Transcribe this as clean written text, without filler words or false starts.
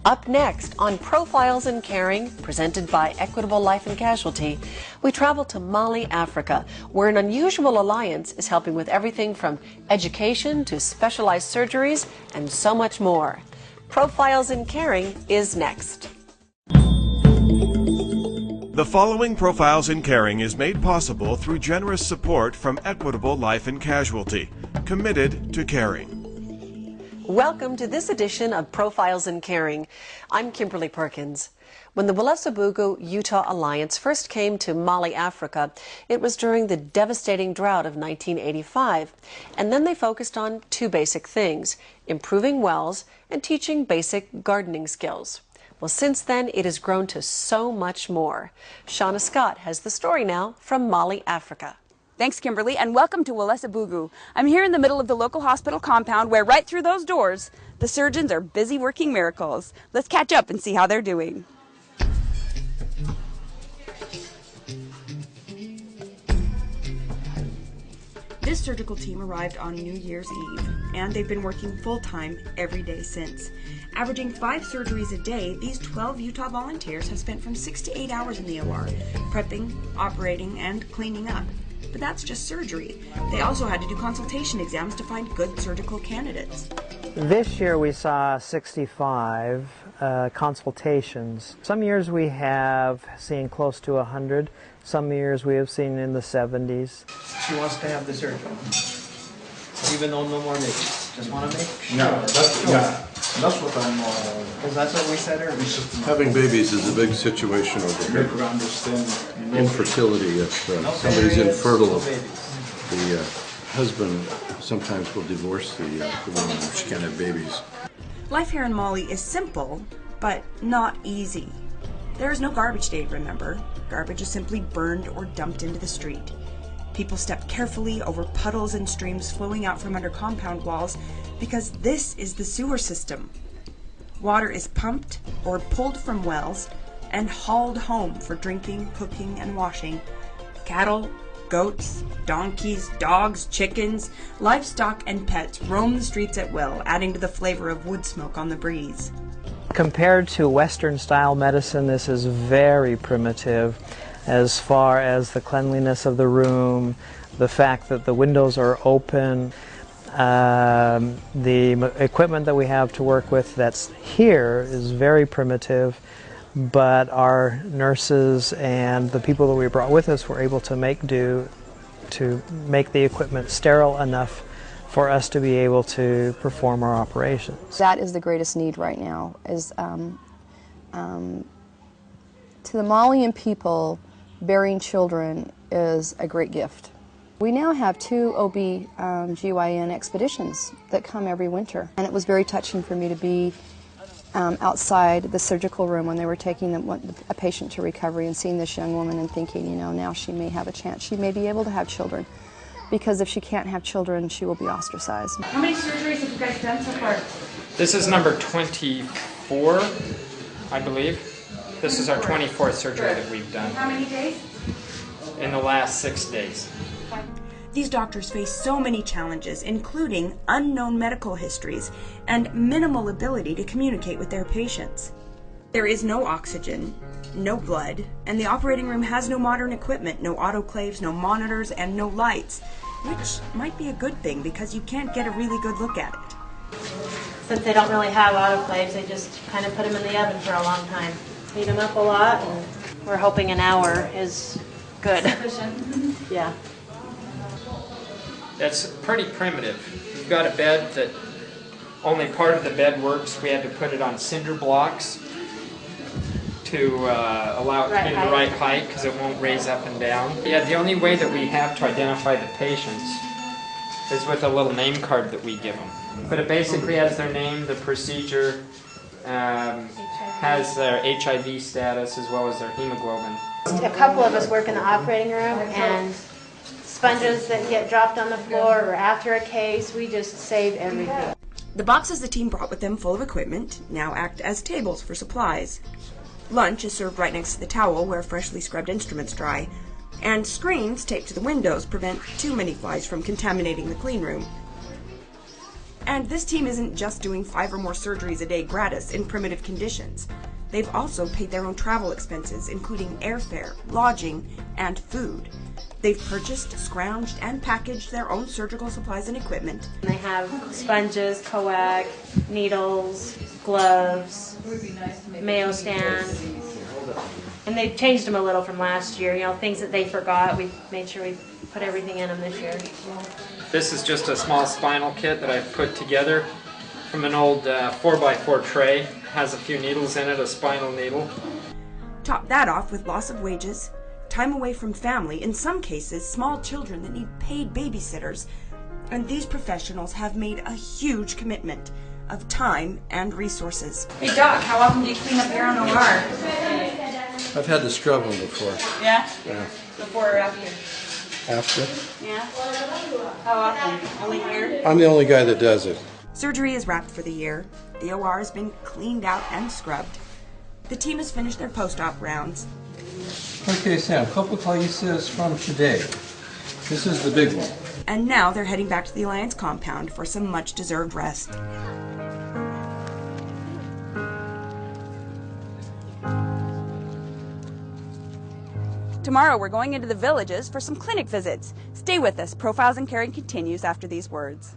Up next on Profiles in Caring, presented by Equitable Life and Casualty, we travel to Mali, Africa, where an unusual alliance is helping with everything from education to specialized surgeries and so much more. Profiles in Caring is next. The following Profiles in Caring is made possible through generous support from Equitable Life and Casualty, committed to caring. Welcome to this edition of Profiles in Caring. I'm Kimberly Perkins. When the Ouelessebougou Utah Alliance first came to Mali, Africa, it was during the devastating drought of 1985. And then they focused on two basic things: improving wells and teaching basic gardening skills. Well, since then, it has grown to so much more. Shauna Scott has the story now from Mali, Africa. Thanks, Kimberly, and welcome to Ouelessebougou. I'm here in the middle of the local hospital compound where right through those doors, the surgeons are busy working miracles. Let's catch up and see how they're doing. This surgical team arrived on New Year's Eve, and they've been working full-time every day since. Averaging 5 surgeries a day, these 12 Utah volunteers have spent from 6 to 8 hours in the OR, prepping, operating, and cleaning up. But that's just surgery. They also had to do consultation exams to find good surgical candidates. This year we saw 65 consultations. Some years we have seen close to 100. Some years we have seen in the 70s. She wants to have the surgery, even though no more babies. Just want to make sure. That's what I'm. Because that's what we said earlier. Having babies is a big situation over here. Infertility, if somebody's infertile, the husband sometimes will divorce the woman if she can't have babies. Life here in Mali is simple, but not easy. There is no garbage day, remember. Garbage is simply burned or dumped into the street. People step carefully over puddles and streams flowing out from under compound walls because this is the sewer system. Water is pumped or pulled from wells and hauled home for drinking, cooking, and washing. Cattle, goats, donkeys, dogs, chickens, livestock, and pets roam the streets at will, adding to the flavor of wood smoke on the breeze. Compared to Western-style medicine, this is very primitive as far as the cleanliness of the room, the fact that the windows are open, the equipment that we have to work with that's here is very primitive, but our nurses and the people that we brought with us were able to make do to make the equipment sterile enough for us to be able to perform our operations. That is the greatest need right now, is to the Malian people, bearing children is a great gift. We now have 2 OB-GYN expeditions that come every winter, and it was very touching for me to be outside the surgical room when they were taking a patient to recovery and seeing this young woman and thinking, you know, now she may have a chance. She may be able to have children, because if she can't have children, she will be ostracized. How many surgeries have you guys done so far? This is number 24, I believe. This is our 24th surgery that we've done. How many days? In the last 6 days. These doctors face so many challenges, including unknown medical histories and minimal ability to communicate with their patients. There is no oxygen, no blood, and the operating room has no modern equipment, no autoclaves, no monitors, and no lights, which might be a good thing because you can't get a really good look at it. Since they don't really have autoclaves, they just kind of put them in the oven for a long time. Heat them up a lot, and we're hoping an hour is good. Sufficient. Yeah. That's pretty primitive. We've got a bed that only part of the bed works. We had to put it on cinder blocks to allow it to be the right height because it won't raise up and down. Yeah, the only way that we have to identify the patients is with a little name card that we give them. But it basically has their name, the procedure, has their HIV status as well as their hemoglobin. A couple of us work in the operating room, and sponges that get dropped on the floor or after a case, we just save everything. The boxes the team brought with them full of equipment now act as tables for supplies. Lunch is served right next to the towel where freshly scrubbed instruments dry, and screens taped to the windows prevent too many flies from contaminating the clean room. And this team isn't just doing 5 or more surgeries a day gratis in primitive conditions. They've also paid their own travel expenses, including airfare, lodging, and food. They've purchased, scrounged, and packaged their own surgical supplies and equipment. They have sponges, coag, needles, gloves, Mayo stand. And they've changed them a little from last year. You know, things that they forgot, we made sure we put everything in them this year. This is just a small spinal kit that I've put together from an old 4x4 tray. It has a few needles in it, a spinal needle. Top that off with loss of wages, time away from family, in some cases small children that need paid babysitters. And these professionals have made a huge commitment of time and resources. Hey Doc, how often do you clean up your own OR? I've had to scrub them before. Yeah? Yeah. Before or after? After? Yeah? How often? Only here? I'm the only guy that does it. Surgery is wrapped for the year. The OR has been cleaned out and scrubbed. The team has finished their post-op rounds. Okay, Sam, couple cases from today. This is the big one. And now they're heading back to the Alliance compound for some much-deserved rest. Tomorrow we're going into the villages for some clinic visits. Stay with us. Profiles in Caring continues after these words.